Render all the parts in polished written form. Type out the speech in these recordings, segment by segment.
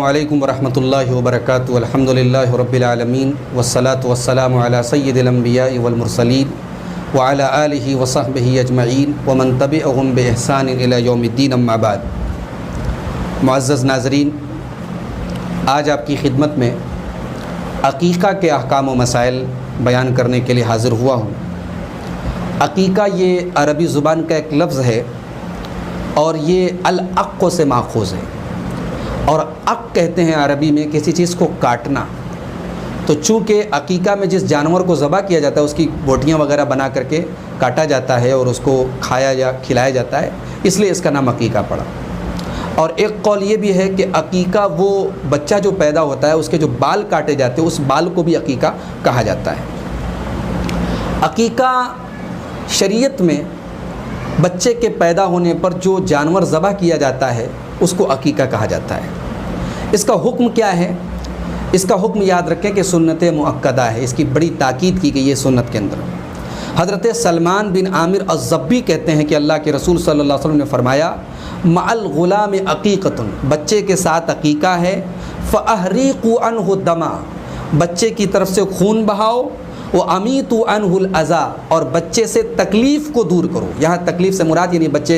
علیکم ورحمۃ اللہ وبرکاتہ الحمدللہ رب العالمین والصلاة والسلام علی سید الانبیاء والمرسلین وعلی آلہ وصحبہ اجمعین ومن تبعہم بإحسان الی یوم الدین اما بعد۔ معزز ناظرین، آج آپ کی خدمت میں عقیقہ کے احکام و مسائل بیان کرنے کے لیے حاضر ہوا ہوں۔ عقیقہ یہ عربی زبان کا ایک لفظ ہے اور یہ العق سے ماخوذ ہے، اور عق کہتے ہیں عربی میں کسی چیز کو کاٹنا۔ تو چونکہ عقیقہ میں جس جانور کو ذبح کیا جاتا ہے اس کی بوٹیاں وغیرہ بنا کر کے کاٹا جاتا ہے اور اس کو کھایا یا کھلایا جاتا ہے، اس لیے اس کا نام عقیقہ پڑا۔ اور ایک قول یہ بھی ہے کہ عقیقہ وہ بچہ جو پیدا ہوتا ہے اس کے جو بال کاٹے جاتے ہیں اس بال کو بھی عقیقہ کہا جاتا ہے۔ عقیقہ شریعت میں بچے کے پیدا ہونے پر جو جانور ذبح کیا جاتا ہے اس کو عقیقہ کہا جاتا ہے۔ اس کا حکم کیا ہے؟ اس کا حکم یاد رکھیں کہ سنت مؤکدہ ہے، اس کی بڑی تاکید کی گئی ہے سنت کے اندر۔ حضرت سلمان بن عامر الضبی کہتے ہیں کہ اللہ کے رسول صلی اللہ علیہ وسلم نے فرمایا مع الغلام عقیقۃ، بچے کے ساتھ عقیقہ ہے، فاحریقوا عنہ الدم، بچے کی طرف سے خون بہاؤ، وَأَمِيتُوا عَنْهُ الْأَذَى، اور بچے سے تکلیف کو دور کرو۔ یہاں تکلیف سے مراد یعنی بچے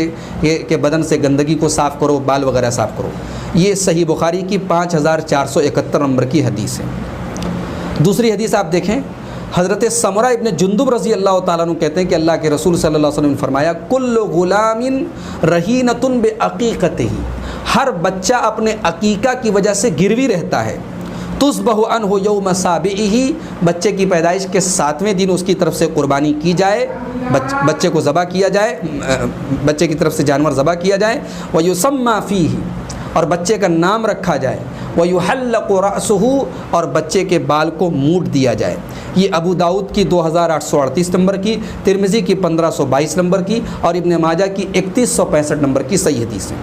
کے بدن سے گندگی کو صاف کرو، بال وغیرہ صاف کرو۔ یہ صحیح بخاری کی 5471 نمبر کی حدیث ہے۔ دوسری حدیث آپ دیکھیں، حضرت سمرہ ابن جندب رضی اللہ تعالیٰ عنہ کہتے ہیں کہ اللہ کے رسول صلی اللہ علیہ وسلم نے فرمایا کل غلام رہینۃ بعقیقتہ، ہر بچہ اپنے عقیقہ کی وجہ سے گروی رہتا ہے۔ تذبح عنہ یوم سابعہ، بچے کی پیدائش کے 7ویں دن اس کی طرف سے قربانی کی جائے، بچے کو ذبح کیا جائے، بچے کی طرف سے جانور ذبح کیا جائے، ویسمى فیہ، اور بچے کا نام رکھا جائے، ویحلق رأسہ، اور بچے کے بال کو موڑ دیا جائے۔ یہ ابو داؤد کی 2838 نمبر کی، ترمذی کی 1522 نمبر کی، اور ابن ماجہ کی 3165 نمبر کی صحیح حدیث ہے۔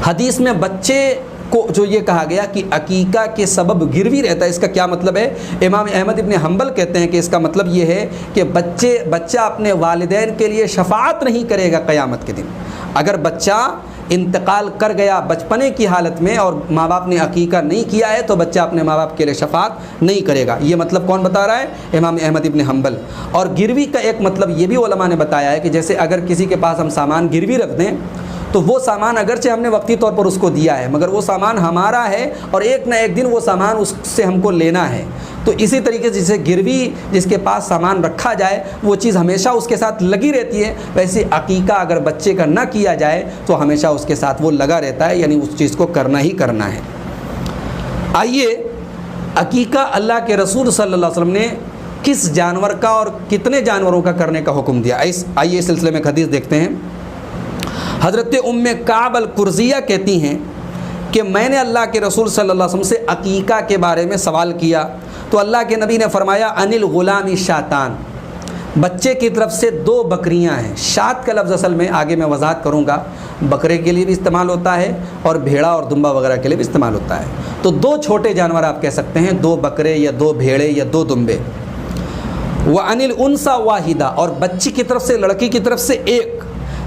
حدیث میں بچے کو جو یہ کہا گیا کہ عقیقہ کے سبب گروی رہتا ہے، اس کا کیا مطلب ہے؟ امام احمد ابن حنبل کہتے ہیں کہ اس کا مطلب یہ ہے کہ بچہ اپنے والدین کے لیے شفاعت نہیں کرے گا قیامت کے دن۔ اگر بچہ انتقال کر گیا بچپنے کی حالت میں اور ماں باپ نے عقیقہ نہیں کیا ہے تو بچہ اپنے ماں باپ کے لیے شفاعت نہیں کرے گا۔ یہ مطلب کون بتا رہا ہے؟ امام احمد ابن حنبل۔ اور گروی کا ایک مطلب یہ بھی علماء نے بتایا ہے کہ جیسے اگر کسی کے پاس ہم سامان گروی رکھ دیں تو وہ سامان اگرچہ ہم نے وقتی طور پر اس کو دیا ہے مگر وہ سامان ہمارا ہے اور ایک نہ ایک دن وہ سامان اس سے ہم کو لینا ہے۔ تو اسی طریقے سے جسے گروی جس کے پاس سامان رکھا جائے وہ چیز ہمیشہ اس کے ساتھ لگی رہتی ہے، ویسے عقیقہ اگر بچے کا نہ کیا جائے تو ہمیشہ اس کے ساتھ وہ لگا رہتا ہے، یعنی اس چیز کو کرنا ہی کرنا ہے۔ آئیے عقیقہ اللہ کے رسول صلی اللہ علیہ وسلم نے کس جانور کا اور کتنے جانوروں کا کرنے کا حکم دیا؟ آئیے اس سلسلے میں ایک حدیث دیکھتے ہیں۔ حضرت ام کعب القرظیہ کہتی ہیں کہ میں نے اللہ کے رسول صلی اللہ علیہ وسلم سے عقیقہ کے بارے میں سوال کیا تو اللہ کے نبی نے فرمایا عن الغلام شاتان، بچے کی طرف سے 2 بکریاں ہیں۔ شات کا لفظ اصل میں آگے میں وضاحت کروں گا، بکرے کے لیے بھی استعمال ہوتا ہے اور بھیڑا اور دمبا وغیرہ کے لیے بھی استعمال ہوتا ہے۔ تو 2 چھوٹے جانور آپ کہہ سکتے ہیں، 2 بکرے یا 2 بھیڑے یا 2 دمبے۔ وعن الانثى واحدہ، اور بچی کی طرف سے لڑکی کی طرف سے 1۔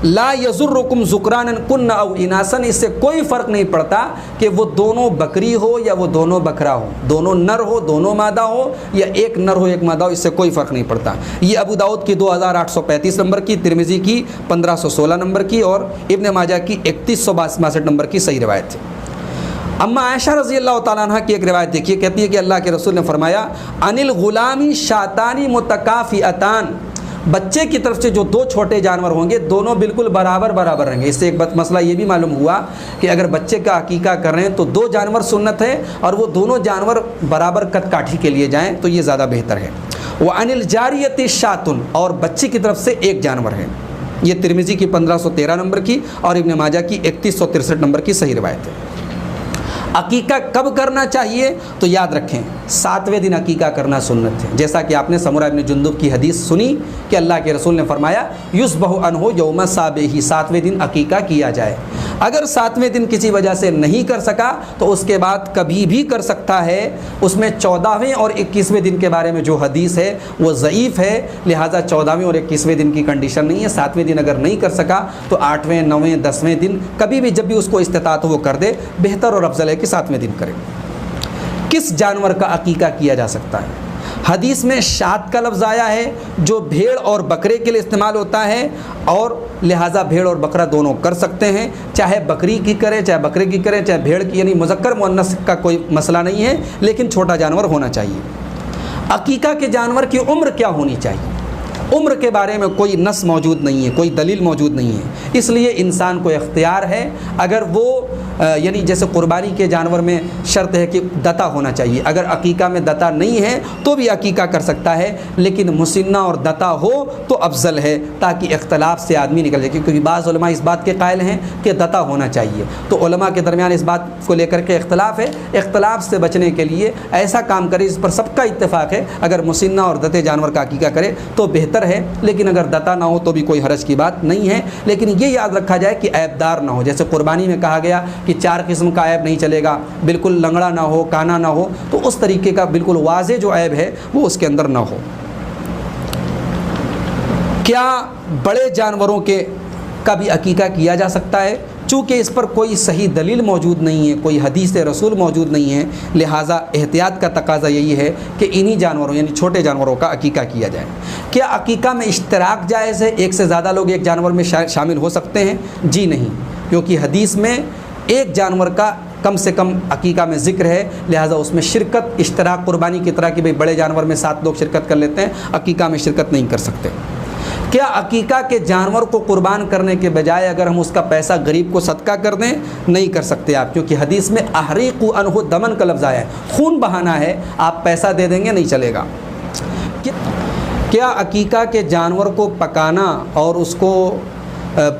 لا یضرکم ذکرانا کن او اناثا، اس سے کوئی فرق نہیں پڑتا کہ وہ دونوں بکری ہو یا وہ دونوں بکرا ہو، دونوں نر ہو دونوں مادہ ہو یا ایک نر ہو ایک مادہ ہو، اس سے کوئی فرق نہیں پڑتا۔ یہ ابو داؤد کی 2835 نمبر کی، ترمذی کی 1516 نمبر کی اور ابن ماجہ کی 3162 نمبر کی صحیح روایت ہے۔ اما عائشہ رضی اللہ تعالیٰ عنہ کی ایک روایت دیکھیے، کہتی ہے کہ اللہ کے رسول نے فرمایا عن الغلام شاتان متکافئتان، بچے کی طرف سے جو 2 چھوٹے جانور ہوں گے دونوں بالکل برابر رہیں گے۔ اس سے ایک مسئلہ یہ بھی معلوم ہوا کہ اگر بچے کا عقیقہ کر رہے ہیں تو 2 جانور سنت ہے اور وہ دونوں جانور برابر قد کاٹھی کے لیے جائیں تو یہ زیادہ بہتر ہے۔ وعن الجاریۃ شاۃ، اور بچی کی طرف سے 1 جانور ہے۔ یہ ترمذی کی 1513 نمبر کی اور ابن ماجہ کی 3163 نمبر کی صحیح روایت ہے۔ عقیقہ کب کرنا چاہیے؟ تو یاد رکھیں 7ویں دن عقیقہ کرنا سنت ہے، جیسا کہ آپ نے سمرہ ابن جندب کی حدیث سنی کہ اللہ کے رسول نے فرمایا یذبح عنہ یوم سابعہ، 7ویں دن عقیقہ کیا جائے۔ اگر 7ویں دن کسی وجہ سے نہیں کر سکا تو اس کے بعد کبھی بھی کر سکتا ہے۔ اس میں 14ویں اور 21ویں دن کے بارے میں جو حدیث ہے وہ ضعیف ہے، لہٰذا 14ویں اور 21ویں دن کی کنڈیشن نہیں ہے۔ 7ویں دن اگر نہیں کر سکا تو 8ویں 9ویں 10ویں دن کبھی بھی جب بھی اس کو استطاعت ہو وہ کر دے، بہتر اور افضل ہے کہ 7ویں دن کرے۔ کس جانور کا عقیقہ کیا جا سکتا ہے؟ حدیث میں شات کا لفظ آیا ہے جو بھیڑ اور بکرے کے لیے استعمال ہوتا ہے، اور لہٰذا بھیڑ اور بکرا دونوں کر سکتے ہیں، چاہے بکری کی کرے چاہے بکرے کی کرے چاہے بھیڑ کی، یعنی مذکر مؤنث کا کوئی مسئلہ نہیں ہے، لیکن چھوٹا جانور ہونا چاہیے۔ عقیقہ کے جانور کی عمر کیا ہونی چاہیے؟ عمر کے بارے میں کوئی نص موجود نہیں ہے، کوئی دلیل موجود نہیں ہے، اس لیے انسان کو اختیار ہے، اگر وہ یعنی جیسے قربانی کے جانور میں شرط ہے کہ دتا ہونا چاہیے، اگر عقیقہ میں دتا نہیں ہے تو بھی عقیقہ کر سکتا ہے، لیکن مسنہ اور دتا ہو تو افضل ہے تاکہ اختلاف سے آدمی نکل جائے، کیونکہ بعض علماء اس بات کے قائل ہیں کہ دتا ہونا چاہیے، تو علماء کے درمیان اس بات کو لے کر کے اختلاف ہے۔ اختلاف سے بچنے کے لیے ایسا کام کرے جس پر سب کا اتفاق ہے، اگر مسنہ اور دتے جانور کا عقیقہ کرے تو بہتر ہے، لیکن اگر دتا نہ ہو تو بھی کوئی حرج کی بات نہیں ہے، لیکن یہ یاد رکھا جائے کہ عیب دار نہ ہو، جیسے قربانی میں کہا گیا کہ 4 قسم کا عیب نہیں چلے گا، بالکل لنگڑا نہ ہو، کانا نہ ہو، تو اس طریقے کا بالکل واضح جو عیب ہے وہ اس کے اندر نہ ہو۔ کیا بڑے جانوروں کا بھی عقیقہ کیا جا سکتا ہے؟ چونکہ اس پر کوئی صحیح دلیل موجود نہیں ہے، کوئی حدیث رسول موجود نہیں ہے، لہٰذا احتیاط کا تقاضا یہی ہے کہ انہی جانوروں یعنی چھوٹے جانوروں کا عقیقہ کیا جائے۔ کیا عقیقہ میں اشتراک جائز ہے؟ ایک سے زیادہ لوگ ایک جانور میں شامل ہو سکتے ہیں؟ جی نہیں، کیونکہ حدیث میں ایک جانور کا کم سے کم عقیقہ میں ذکر ہے، لہٰذا اس میں شرکت اشتراک قربانی کی طرح کہ بھئی بڑے جانور میں 7 لوگ شرکت کر لیتے ہیں، عقیقہ میں شرکت نہیں کر سکتے۔ کیا عقیقہ کے جانور کو قربان کرنے کے بجائے اگر ہم اس کا پیسہ غریب کو صدقہ کر دیں؟ نہیں کر سکتے آپ، کیونکہ حدیث میں احریقوا عنہ دمن کا لفظ آیا ہے، خون بہانا ہے، آپ پیسہ دے دیں گے نہیں چلے گا۔ کیا عقیقہ کے جانور کو پکانا اور اس کو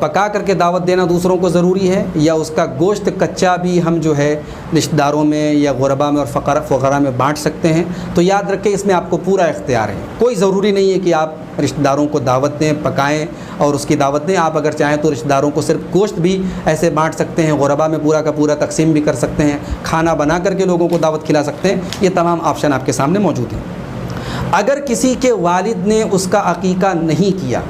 پکا کر کے دعوت دینا دوسروں کو ضروری ہے، یا اس کا گوشت کچا بھی ہم جو ہے رشتہ داروں میں یا غربا میں اور فقراء میں بانٹ سکتے ہیں؟ تو یاد رکھیں اس میں آپ کو پورا اختیار ہے، کوئی ضروری نہیں ہے کہ آپ رشتہ داروں کو دعوت دیں، پکائیں اور اس کی دعوت دیں۔ آپ اگر چاہیں تو رشتہ داروں کو صرف گوشت بھی ایسے بانٹ سکتے ہیں، غربا میں پورا کا پورا تقسیم بھی کر سکتے ہیں، کھانا بنا کر کے لوگوں کو دعوت کھلا سکتے ہیں، یہ تمام آپشن آپ کے سامنے موجود ہیں۔ اگر کسی کے والد نے اس کا عقیقہ نہیں کیا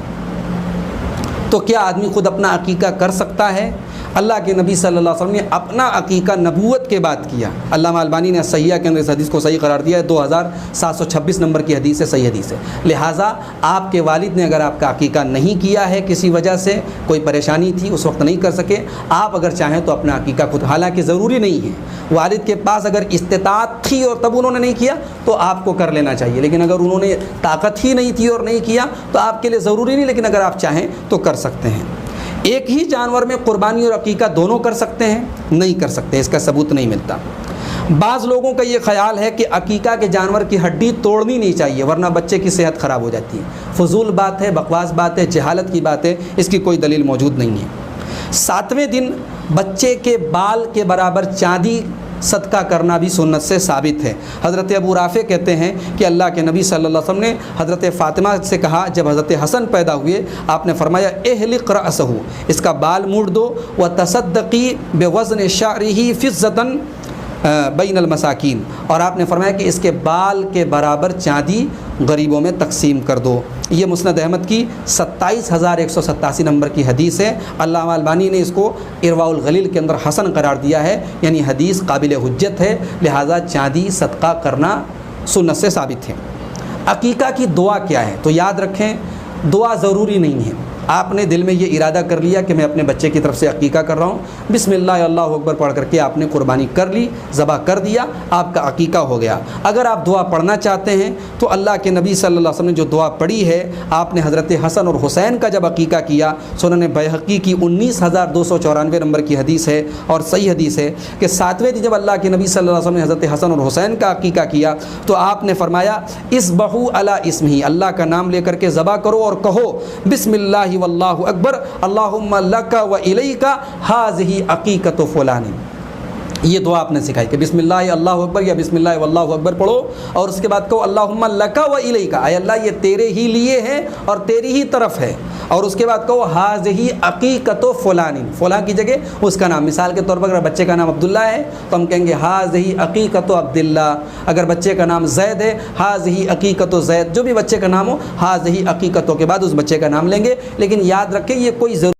تو کیا آدمی خود اپنا عقیقہ کر سکتا ہے؟ اللہ کے نبی صلی اللہ علیہ وسلم نے اپنا عقیقہ نبوت کے بعد کیا۔ علامہ البانی نے صحیحہ کے اندر اس حدیث کو صحیح قرار دیا ہے، 2726 نمبر کی حدیث ہے، صحیح حدیث ہے۔ لہٰذا آپ کے والد نے اگر آپ کا عقیقہ نہیں کیا ہے، کسی وجہ سے کوئی پریشانی تھی اس وقت نہیں کر سکے، آپ اگر چاہیں تو اپنا عقیقہ خود، حالانکہ ضروری نہیں ہے، والد کے پاس اگر استطاعت تھی اور تب انہوں نے نہیں کیا تو آپ کو کر لینا چاہیے، لیکن اگر انہوں نے طاقت ہی نہیں تھی اور نہیں کیا تو آپ کے لیے ضروری نہیں، لیکن اگر آپ چاہیں تو کر سکتے ہیں۔ ایک ہی جانور میں قربانی اور عقیقہ دونوں کر سکتے ہیں؟ نہیں کر سکتے، اس کا ثبوت نہیں ملتا۔ بعض لوگوں کا یہ خیال ہے کہ عقیقہ کے جانور کی ہڈی توڑنی نہیں چاہیے ورنہ بچے کی صحت خراب ہو جاتی ہے۔ فضول بات ہے، بکواس بات ہے، جہالت کی بات ہے، اس کی کوئی دلیل موجود نہیں ہے۔ 7ویں دن بچے کے بال کے برابر چاندی صدقہ کرنا بھی سنت سے ثابت ہے۔ حضرت ابو رافع کہتے ہیں کہ اللہ کے نبی صلی اللہ علیہ وسلم نے حضرت فاطمہ سے کہا، جب حضرت حسن پیدا ہوئے آپ نے فرمایا احلق رأسہ، اس کا بال موڑ دو، وتصدقی بوزن شعرہ فضۃ بین المساکین، اور آپ نے فرمایا کہ اس کے بال کے برابر چاندی غریبوں میں تقسیم کر دو۔ یہ مسند احمد کی 27187 نمبر کی حدیث ہے۔ علامہ البانی نے اس کو ارواء الغلیل کے اندر حسن قرار دیا ہے، یعنی حدیث قابل حجت ہے، لہٰذا چاندی صدقہ کرنا سنت سے ثابت ہے۔ عقیقہ کی دعا کیا ہے؟ تو یاد رکھیں دعا ضروری نہیں ہے، آپ نے دل میں یہ ارادہ کر لیا کہ میں اپنے بچے کی طرف سے عقیقہ کر رہا ہوں، بسم اللہ اللہ اکبر پڑھ کر کے آپ نے قربانی کر لی، ذبح کر دیا، آپ کا عقیقہ ہو گیا۔ اگر آپ دعا پڑھنا چاہتے ہیں تو اللہ کے نبی صلی اللہ علیہ وسلم نے جو دعا پڑھی ہے، آپ نے حضرت حسن اور حسین کا جب عقیقہ کیا، سنن بیہقی کی 19294 نمبر کی حدیث ہے اور صحیح حدیث ہے کہ 7ویں دن جب اللہ کے نبی صلی اللہ علیہ وسلم نے حضرت حسن اور حسین کا عقیقہ کیا تو آپ نے فرمایا اذبحوا علی اسمہ، اللہ کا نام لے کر کے ذبح کرو اور کہو بسم اللہ واللہ اکبر، اللہم لک و الیک ھذہ عقیقۃ فلان، یہ دعا آپ نے سکھائی کہ بسم اللہ اللہ اکبر یا بسم اللہ واللہ اکبر پڑھو، اور اس کے بعد کہو اللہم لک و الیک، اے اللہ یہ تیرے ہی لیے ہے اور تیری ہی طرف ہے، اور اس کے بعد کہو ہذہ عقیقۃ فلان، فلاں کی جگہ اس کا نام، مثال کے طور پر اگر بچے کا نام عبداللہ ہے تو ہم کہیں گے ہذہ عقیقۃ عبداللہ، اگر بچے کا نام زید ہے ہذہ عقیقۃ زید، جو بھی بچے کا نام ہو ہذہ عقیقۃ کے بعد اس بچے کا نام لیں گے۔ لیکن یاد رکھیں یہ کوئی ضرور